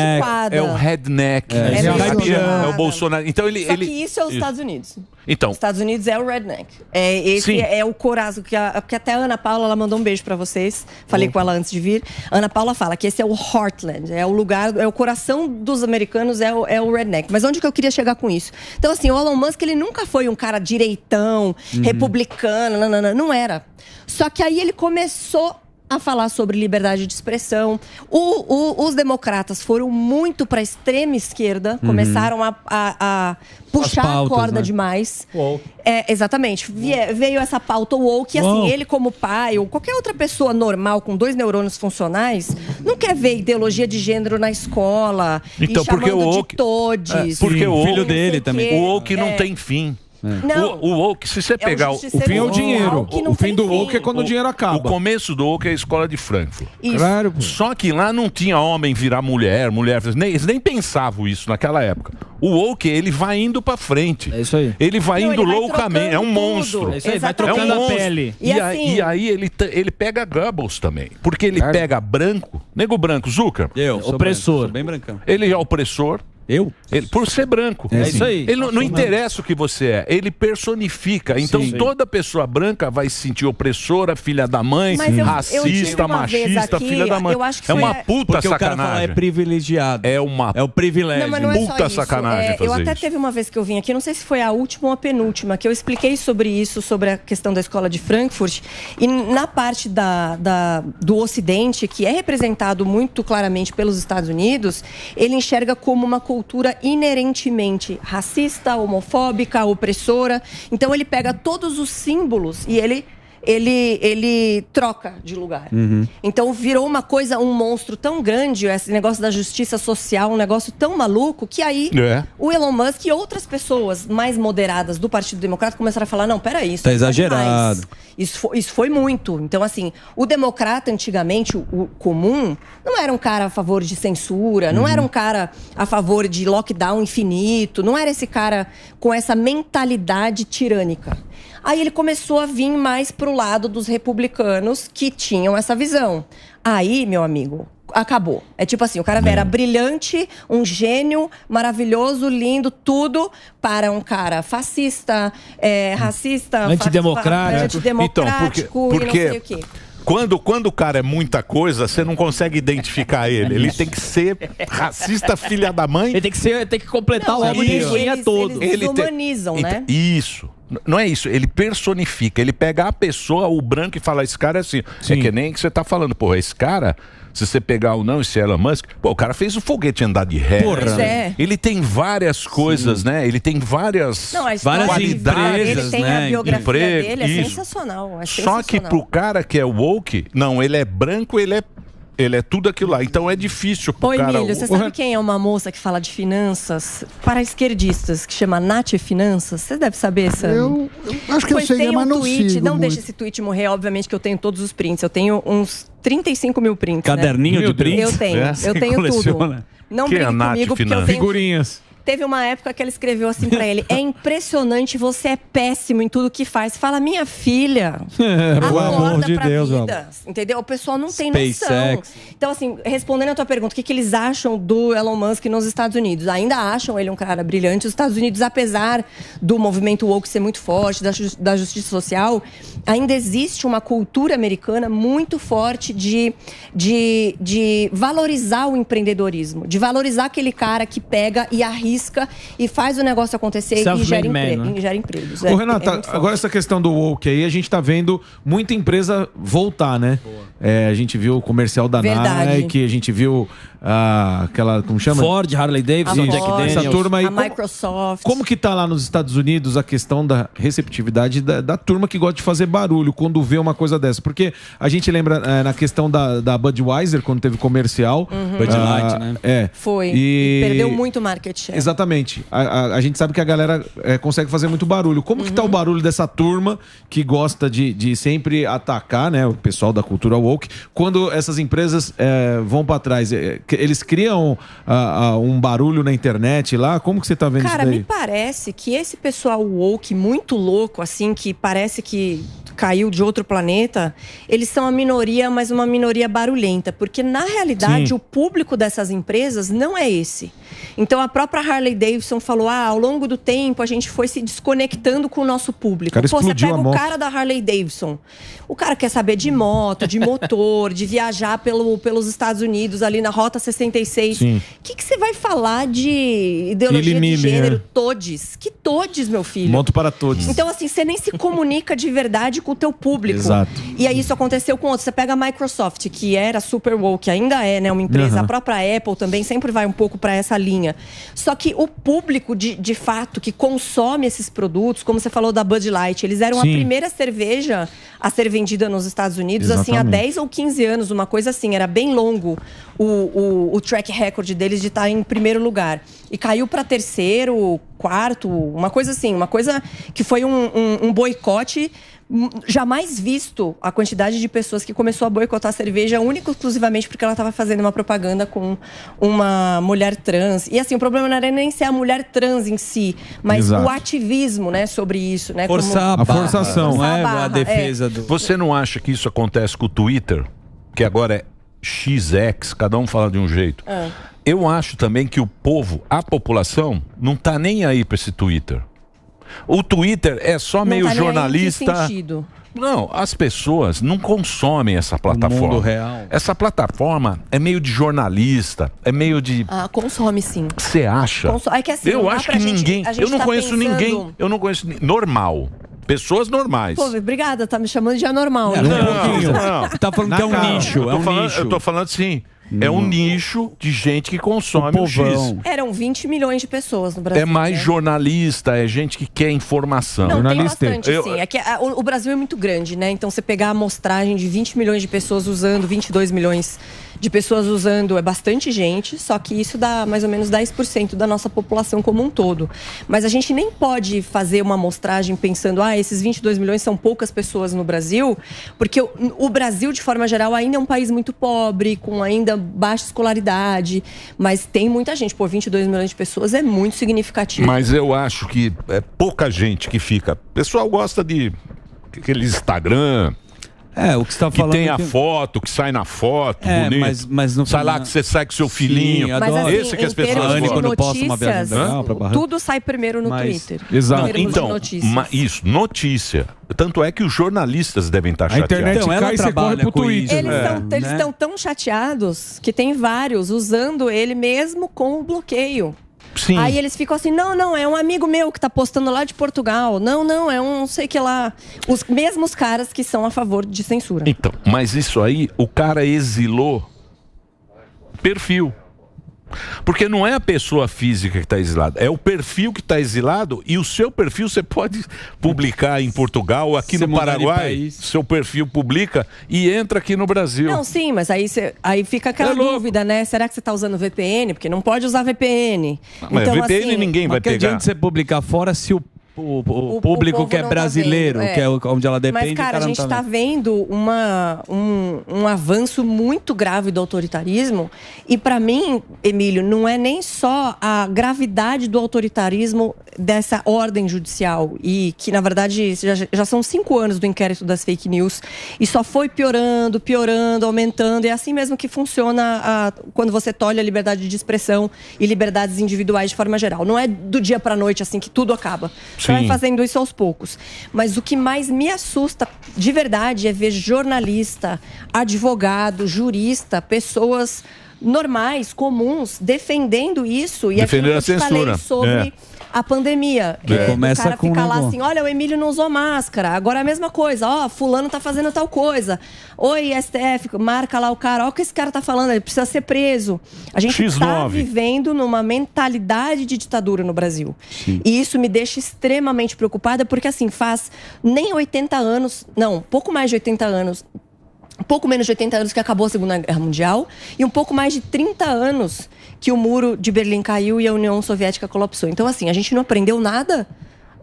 Speaker 3: é o redneck. É o Bolsonaro. Então
Speaker 6: Só que isso é os Estados Unidos.
Speaker 3: Então,
Speaker 6: os Estados Unidos é o redneck. Esse é o corazo. Que até a Ana Paula, ela mandou um beijo pra vocês. Falei com ela antes de vir. A Ana Paula fala que esse é o heartland. É o lugar, é o coração dos americanos, é o redneck. Mas onde que eu queria chegar com isso? Então, assim, o Elon Musk, ele nunca foi um cara direitão, republicano, não era. Só que aí ele começou a falar sobre liberdade de expressão. Os democratas foram muito para a extrema esquerda, começaram a puxar pautas, a corda demais. Exatamente. Veio essa pauta woke, e assim, ele como pai, ou qualquer outra pessoa normal com 2 neurônios funcionais, não quer ver ideologia de gênero na escola,
Speaker 3: então,
Speaker 6: e chamando de todes.
Speaker 3: Porque o
Speaker 5: filho dele também.
Speaker 3: O woke não tem fim.
Speaker 6: Não,
Speaker 3: o woke, se você pegar
Speaker 8: o fim é o dinheiro. O fim do woke é quando o dinheiro acaba.
Speaker 3: O começo do woke é a escola de Frankfurt.
Speaker 8: Claro.
Speaker 3: Só que lá não tinha homem virar mulher. Eles nem pensavam isso naquela época. O woke, ele vai indo pra frente.
Speaker 4: É isso aí.
Speaker 3: Ele vai indo loucamente. É um monstro.
Speaker 4: É isso aí, vai trocando a pele.
Speaker 3: E aí ele pega Goebbels também. Porque ele pega branco. Nego branco, Zucker.
Speaker 5: Opressor. Sou bem brancão.
Speaker 3: Ele é opressor. Por ser branco.
Speaker 4: É isso aí.
Speaker 3: Ele não interessa o que você é, ele personifica. Então toda pessoa branca vai se sentir opressora, filha da mãe, racista, machista, filha da mãe.
Speaker 6: É
Speaker 3: uma puta
Speaker 5: porque
Speaker 3: sacanagem.
Speaker 5: O cara fala, é privilegiado.
Speaker 3: É o
Speaker 5: privilégio.
Speaker 6: Não é
Speaker 3: puta sacanagem fazer
Speaker 6: eu até
Speaker 3: isso.
Speaker 6: teve uma vez que eu vim aqui, não sei se foi a última ou a penúltima, que eu expliquei sobre isso, sobre a questão da escola de Frankfurt. E na parte do Ocidente, que é representado muito claramente pelos Estados Unidos, ele enxerga como uma cultura inerentemente racista, homofóbica, opressora. Então ele pega todos os símbolos e ele troca de lugar. Então virou uma coisa, um monstro tão grande, esse negócio da justiça social, um negócio tão maluco, que aí o Elon Musk e outras pessoas mais moderadas do Partido Democrata começaram a falar, não, peraí, isso
Speaker 5: tá exagerado.
Speaker 6: Isso foi muito. Então, assim, o democrata antigamente, o comum, não era um cara a favor de censura, não era um cara a favor de lockdown infinito, não era esse cara com essa mentalidade tirânica. Aí ele começou a vir mais pro lado dos republicanos que tinham essa visão. Aí, meu amigo, acabou. É tipo assim, o cara era brilhante, um gênio, maravilhoso, lindo, tudo, para um cara fascista, racista,
Speaker 4: antidemocrático.
Speaker 3: Então, porque
Speaker 6: e não sei o quê.
Speaker 3: Quando o cara é muita coisa, você não consegue identificar ele. Ele tem que ser racista, filha da mãe.
Speaker 4: Ele tem que completar o álbum de figurinha todo.
Speaker 6: Eles desumanizam, né?
Speaker 3: Isso. Não é isso, ele personifica, ele pega a pessoa, o branco, e fala, esse cara é assim. É que nem que você tá falando, porra, esse cara, se você pegar ou não, esse Elon Musk, pô, o cara fez o foguete andar de ré.
Speaker 6: Porra.
Speaker 3: Ele tem várias coisas, né? Ele tem várias
Speaker 6: qualidades, ele tem a biografia dele, é
Speaker 3: isso.
Speaker 6: sensacional.
Speaker 3: Só que pro cara que é woke, não, ele é branco, ele é tudo aquilo lá. Então é difícil pro cara...
Speaker 6: Emílio, você sabe quem é uma moça que fala de finanças para esquerdistas, que chama Nath Finanças? Você deve saber, Sam.
Speaker 7: Eu acho que eu sei, mas não sigo
Speaker 6: não
Speaker 7: muito.
Speaker 6: deixa esse tweet morrer, obviamente que eu tenho todos os prints. Eu tenho uns 35 mil prints,
Speaker 5: Caderninho de prints?
Speaker 6: Eu tenho, eu tenho tudo. Não
Speaker 3: que
Speaker 6: brigue comigo, porque eu tenho...
Speaker 8: Figurinhas.
Speaker 6: Teve uma época que ela escreveu assim pra ele: é impressionante, você é péssimo em tudo que faz. Fala, minha filha,
Speaker 9: pelo amor de
Speaker 6: pra
Speaker 9: Deus,
Speaker 6: vida. Entendeu? O pessoal não tem noção.
Speaker 5: SpaceX.
Speaker 6: Então, assim, respondendo a tua pergunta, o que eles acham do Elon Musk nos Estados Unidos? Ainda acham ele um cara brilhante. Os Estados Unidos, apesar do movimento woke ser muito forte, da justiça social, ainda existe uma cultura americana muito forte de valorizar o empreendedorismo, de valorizar aquele cara que pega e arrisca e faz o negócio acontecer e gera empregos.
Speaker 8: Ô, Renata, agora essa questão do woke aí, a gente tá vendo muita empresa voltar, né? A gente viu o comercial da Nike, a gente viu aquela, como chama?
Speaker 4: Ford, Harley Davidson, Jack Daniels.
Speaker 8: Essa turma aí.
Speaker 6: A Microsoft.
Speaker 8: Como que tá lá nos Estados Unidos a questão da receptividade da turma que gosta de fazer barulho quando vê uma coisa dessa? Porque a gente lembra na questão da Budweiser, quando teve comercial.
Speaker 5: Bud Light, né?
Speaker 6: Foi. E perdeu muito market share.
Speaker 8: Exatamente. A gente sabe que a galera consegue fazer muito barulho. Como que tá o barulho dessa turma que gosta de sempre atacar, né, o pessoal da cultura woke, quando essas empresas vão para trás? Eles criam um barulho na internet lá? Como que você tá vendo isso daí?
Speaker 6: Cara, me parece que esse pessoal woke muito louco, assim, que parece que caiu de outro planeta, eles são a minoria, mas uma minoria barulhenta, porque na realidade o público dessas empresas não é esse. Então a própria Harley Davidson falou, ao longo do tempo a gente foi se desconectando com o nosso público. Pô, você pega o cara da Harley Davidson, o cara quer saber de moto, de motor, de viajar pelos Estados Unidos ali na Rota 66. O que você vai falar de ideologia de gênero? Todes. Que todes, meu filho?
Speaker 8: Moto para todos.
Speaker 6: Então assim, você nem se comunica de verdade com o teu público.
Speaker 8: Exato.
Speaker 6: E aí isso aconteceu com outros. Você pega a Microsoft, que era super woke, ainda é, né, uma empresa. A própria Apple também sempre vai um pouco para essa linha. Só que o público, de fato, que consome esses produtos, como você falou da Bud Light, eles eram a primeira cerveja a ser vendida nos Estados Unidos, assim, há 10 ou 15 anos, uma coisa assim. Era bem longo o track record deles de estar em primeiro lugar. E caiu para terceiro, quarto, uma coisa assim. Uma coisa que foi um boicote jamais visto, a quantidade de pessoas que começou a boicotar a cerveja única e exclusivamente porque ela estava fazendo uma propaganda com uma mulher trans. E assim, o problema não era nem ser a mulher trans em si, mas o ativismo, né, sobre isso, né?
Speaker 8: A forçação,
Speaker 5: a defesa do...
Speaker 3: Você não acha que isso acontece com o Twitter? Que agora é XX, cada um fala de um jeito. Eu acho também que o povo, a população, não tá nem aí para esse Twitter. O Twitter é só meio jornalista.
Speaker 6: Em que sentido?
Speaker 3: Não, as pessoas não consomem essa plataforma.
Speaker 5: O mundo real.
Speaker 3: Essa plataforma é meio de jornalista, é meio de...
Speaker 6: consome sim.
Speaker 3: Você acha?
Speaker 6: É que assim,
Speaker 3: eu acho que ninguém... Eu não conheço ninguém... Eu não conheço normal. Pessoas normais.
Speaker 6: Pô, obrigada, tá me chamando de anormal.
Speaker 3: Não.
Speaker 5: Tá falando que é um nicho.
Speaker 3: Eu tô falando assim... É um nicho de gente que consome o X.
Speaker 6: Eram 20 milhões de pessoas no Brasil.
Speaker 3: É mais jornalista, é gente que quer informação.
Speaker 6: Não,
Speaker 3: jornalista.
Speaker 6: Tem bastante, sim. É que o Brasil é muito grande, né? Então, você pegar a amostragem de 20 milhões de pessoas usando, 22 milhões de pessoas usando, é bastante gente, só que isso dá mais ou menos 10% da nossa população como um todo. Mas a gente nem pode fazer uma amostragem pensando, esses 22 milhões são poucas pessoas no Brasil, porque o Brasil, de forma geral, ainda é um país muito pobre, com ainda baixa escolaridade, mas tem muita gente. 22 milhões de pessoas é muito significativo.
Speaker 3: Mas eu acho que é pouca gente que fica. O pessoal gosta de aqueles Instagram.
Speaker 5: O que você tá falando.
Speaker 3: Que tem a foto, que sai na foto, bonito.
Speaker 5: Mas não
Speaker 3: sai lá que você sai com seu filhinho.
Speaker 6: Mas assim,
Speaker 3: esse que as pessoas
Speaker 6: gostam. Tudo sai primeiro no Twitter.
Speaker 3: Exato. Então, isso, notícia. Tanto é que os jornalistas devem estar chateados.
Speaker 8: A internet cai e você corre pro Twitter.
Speaker 6: Eles estão tão chateados que tem vários usando ele mesmo com o bloqueio.
Speaker 3: Sim.
Speaker 6: Aí eles ficam assim, não, é um amigo meu que tá postando lá de Portugal. Não, é um não sei que lá. Os mesmos caras que são a favor de censura.
Speaker 3: Então, mas isso aí, o cara exilou perfil. Porque não é a pessoa física que está exilada, é o perfil que está exilado, e o seu perfil você pode publicar em Portugal ou aqui no Paraguai, seu perfil publica e entra aqui no Brasil.
Speaker 6: Não, sim, mas aí fica aquela dúvida, né? Será que você está usando VPN? Porque não pode usar VPN.
Speaker 3: Mas
Speaker 6: então,
Speaker 3: VPN
Speaker 6: assim,
Speaker 3: ninguém vai pegar.
Speaker 5: Não adianta você publicar fora se o público que é brasileiro,
Speaker 6: tá vendo,
Speaker 5: que é onde ela depende.
Speaker 6: Mas, cara, a gente está vendo um avanço muito grave do autoritarismo. E, para mim, Emílio, não é nem só a gravidade do autoritarismo dessa ordem judicial. E que, na verdade, já são 5 anos do inquérito das fake news. E só foi piorando, aumentando. E é assim mesmo que funciona quando você tolhe a liberdade de expressão e liberdades individuais de forma geral. Não é do dia para a noite assim que tudo acaba. Você vai fazendo isso aos poucos. Mas o que mais me assusta, de verdade, é ver jornalista, advogado, jurista, pessoas normais, comuns, defendendo isso. E
Speaker 3: defender a censura.
Speaker 6: Sobre a pandemia.
Speaker 5: Começa
Speaker 6: o cara
Speaker 5: com
Speaker 6: fica lá assim, olha, o Emílio não usou máscara. Agora a mesma coisa, fulano tá fazendo tal coisa. Oi, STF, marca lá o cara. Olha o que esse cara tá falando, ele precisa ser preso. A gente está vivendo numa mentalidade de ditadura no Brasil. Sim. E isso me deixa extremamente preocupada, porque assim, faz nem 80 anos, não, pouco mais de 80 anos, um pouco menos de 80 anos que acabou a Segunda Guerra Mundial e um pouco mais de 30 anos que o muro de Berlim caiu e a União Soviética colapsou. Então, assim, a gente não aprendeu nada,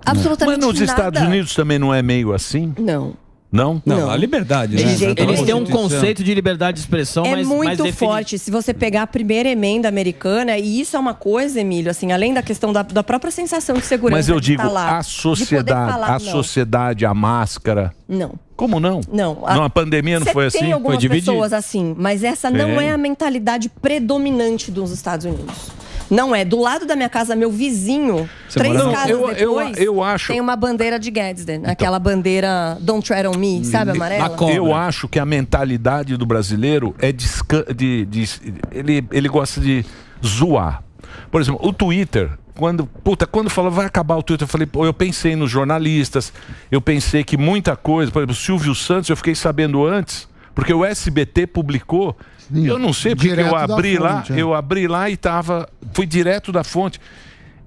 Speaker 6: absolutamente nada.
Speaker 3: Mas nos Estados Unidos também não é meio assim?
Speaker 6: Não.
Speaker 3: Não?
Speaker 5: Não, a liberdade, né?
Speaker 4: Eles têm um conceito de liberdade de expressão mais
Speaker 6: muito forte. Se você pegar a primeira emenda americana, e isso é uma coisa, Emílio, assim, além da questão da própria sensação de segurança.
Speaker 3: Mas eu digo,
Speaker 6: tá lá,
Speaker 3: a sociedade, a máscara.
Speaker 6: Não.
Speaker 3: Como não?
Speaker 6: Não.
Speaker 3: A pandemia não foi assim?
Speaker 6: Tem algumas pessoas assim, mas essa não é a mentalidade predominante dos Estados Unidos. Não é. Do lado da minha casa, meu vizinho, 3 casas depois,
Speaker 3: eu acho...
Speaker 6: tem uma bandeira de Gadsden. Então, aquela bandeira Don't Tread on Me, sabe, amarela?
Speaker 3: Eu acho que a mentalidade do brasileiro é ele gosta de zoar. Por exemplo, o Twitter... Quando falou, vai acabar o Twitter, eu falei, eu pensei nos jornalistas, eu pensei que muita coisa, por exemplo, o Silvio Santos, eu fiquei sabendo antes, porque o SBT publicou, eu não sei, porque eu abri lá e fui direto da fonte.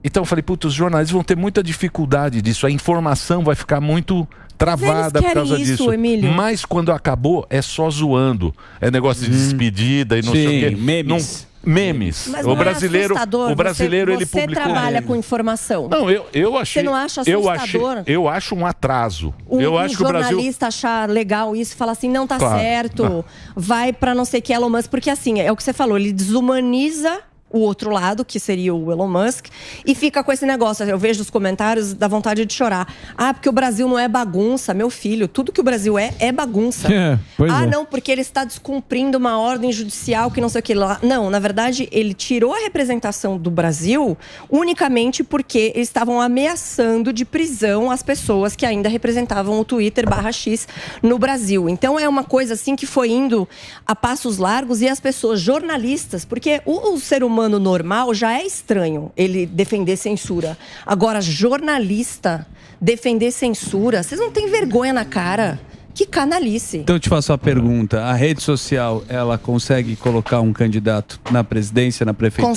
Speaker 3: Então eu falei, os jornalistas vão ter muita dificuldade disso, a informação vai ficar muito travada por causa disso.
Speaker 6: Emílio.
Speaker 3: Mas quando acabou, é só zoando. É negócio de despedida e não sei o quê. Memes.
Speaker 6: Mas
Speaker 3: o brasileiro ele publicou.
Speaker 6: Você trabalha com informação.
Speaker 3: Não, eu achei.
Speaker 6: Você não acha assustador?
Speaker 3: Eu acho um atraso.
Speaker 6: Eu acho que o jornalista achar legal isso e falar assim, não tá certo, vai pra não sei que Elon Musk, porque assim, é o que você falou, ele desumaniza o outro lado, que seria o Elon Musk, e fica com esse negócio. Eu vejo os comentários, dá vontade de chorar. Porque o Brasil não é bagunça, meu filho. Tudo que o Brasil é bagunça. Não, porque ele está descumprindo uma ordem judicial que não sei o que lá. Não, na verdade, ele tirou a representação do Brasil unicamente porque eles estavam ameaçando de prisão as pessoas que ainda representavam o Twitter /X no Brasil. Então, é uma coisa assim que foi indo a passos largos e as pessoas, jornalistas, porque o ser humano normal já é estranho ele defender censura. Agora, jornalista defender censura, vocês não têm vergonha na cara? Que canalice.
Speaker 5: Então eu te faço a pergunta, a rede social, ela consegue colocar um candidato na presidência, na prefeitura?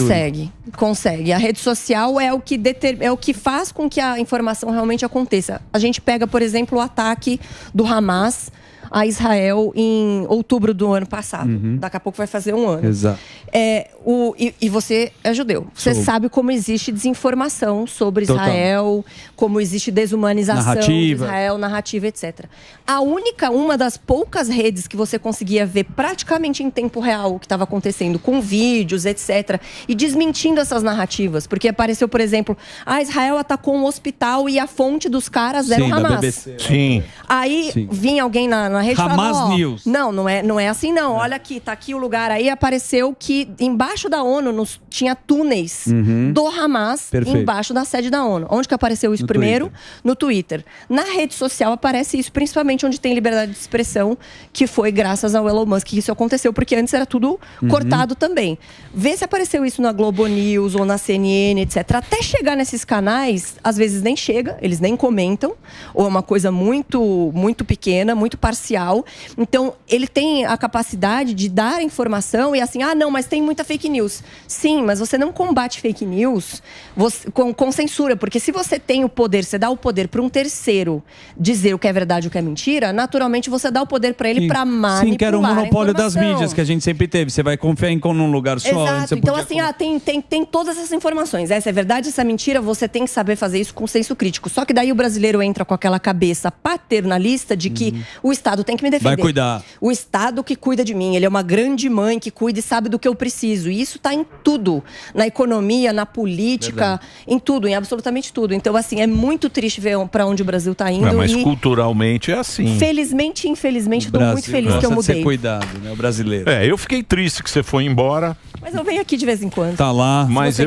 Speaker 6: Consegue. A rede social é o que faz com que a informação realmente aconteça. A gente pega, por exemplo, o ataque do Hamas a Israel em outubro do ano passado. Daqui a pouco vai fazer um ano.
Speaker 5: Exato.
Speaker 6: E você é judeu. Você sabe como existe desinformação sobre Israel, como existe desumanização de Israel, narrativa, etc. Uma das poucas redes que você conseguia ver praticamente em tempo real o que estava acontecendo, com vídeos, etc. E desmentindo essas narrativas. Porque apareceu, por exemplo, Israel atacou um hospital e a fonte dos caras era o Hamas.
Speaker 5: BBC.
Speaker 3: Sim.
Speaker 6: Aí vinha alguém na rede
Speaker 5: Hamas
Speaker 6: falava,
Speaker 5: News.
Speaker 6: Não é assim não. Olha aqui, tá aqui o lugar. Aí apareceu que embaixo embaixo da ONU, tinha túneis do Hamas embaixo da sede da ONU. Onde que apareceu isso primeiro? No Twitter. Na rede social aparece isso, principalmente onde tem liberdade de expressão, que foi graças ao Elon Musk que isso aconteceu, porque antes era tudo cortado também. Vê se apareceu isso na Globo News ou na CNN, etc. Até chegar nesses canais, às vezes nem chega, eles nem comentam, ou é uma coisa muito, muito pequena, muito parcial. Então, ele tem a capacidade de dar informação e assim, não, mas tem muita fake news. Sim, mas você não combate fake news com censura, porque se você tem o poder, você dá o poder para um terceiro dizer o que é verdade e o que é mentira, naturalmente você dá o poder para ele para manipular.
Speaker 5: Sim, que era o monopólio das mídias que a gente sempre teve. Você vai confiar em num lugar só.
Speaker 6: Exato. Então, assim, tem todas essas informações. Essa é verdade, essa é mentira, você tem que saber fazer isso com senso crítico. Só que daí o brasileiro entra com aquela cabeça paternalista de que o Estado tem que me defender.
Speaker 5: Vai cuidar.
Speaker 6: O Estado que cuida de mim. Ele é uma grande mãe que cuida e sabe do que eu preciso. E isso está em tudo. Na economia, na política, em tudo, em absolutamente tudo. Então, assim, é muito triste ver para onde o Brasil está indo.
Speaker 3: Mas culturalmente é assim.
Speaker 6: Felizmente e infelizmente, estou muito feliz que eu mudei.
Speaker 5: Ser cuidado, né? O brasileiro.
Speaker 3: Eu fiquei triste que você foi embora.
Speaker 6: Mas eu venho aqui de vez em quando.
Speaker 5: Tá lá.
Speaker 3: Mas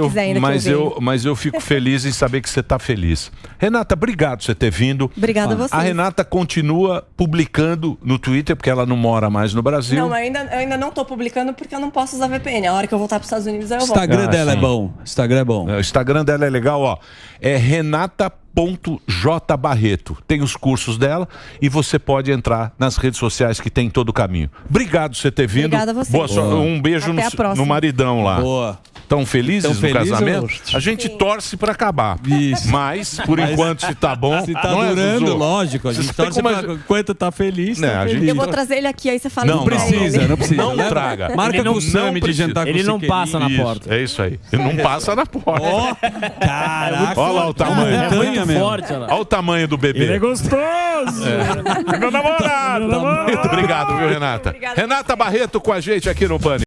Speaker 3: eu fico feliz em saber que você está feliz. Renata, obrigado por você ter vindo.
Speaker 6: Obrigada a você.
Speaker 3: A Renata continua publicando no Twitter, porque ela não mora mais no Brasil.
Speaker 6: Não, eu ainda não estou publicando porque eu não posso usar VPN. A hora que eu voltar para os Estados Unidos, eu volto.
Speaker 5: O Instagram dela é bom. Instagram é bom.
Speaker 3: O Instagram dela é legal, ó. É Renata.jbarreto. Tem os cursos dela e você pode entrar nas redes sociais que tem todo o caminho. Obrigado por você ter vindo.
Speaker 6: Obrigada a você.
Speaker 3: Um beijo no maridão lá.
Speaker 5: Boa.
Speaker 3: Tão felizes no casamento? A gente torce pra acabar.
Speaker 5: Isso.
Speaker 3: Mas, por enquanto, se tá bom...
Speaker 5: Se tá durando, lógico. A gente torce enquanto tá feliz, tá feliz.
Speaker 6: Eu vou trazer ele aqui, aí você fala...
Speaker 5: Não precisa.
Speaker 3: Não traga.
Speaker 5: Marca com o Sami de jantar com
Speaker 4: ele não passa na porta.
Speaker 3: É isso aí. Ele não passa na porta.
Speaker 5: Caraca.
Speaker 3: Olha lá o tamanho.
Speaker 4: É muito forte.
Speaker 3: Olha o tamanho do bebê.
Speaker 4: Ele é gostoso.
Speaker 3: Meu namorado. Muito obrigado, viu, Renata? Renata Barreto com a gente aqui no Pânico.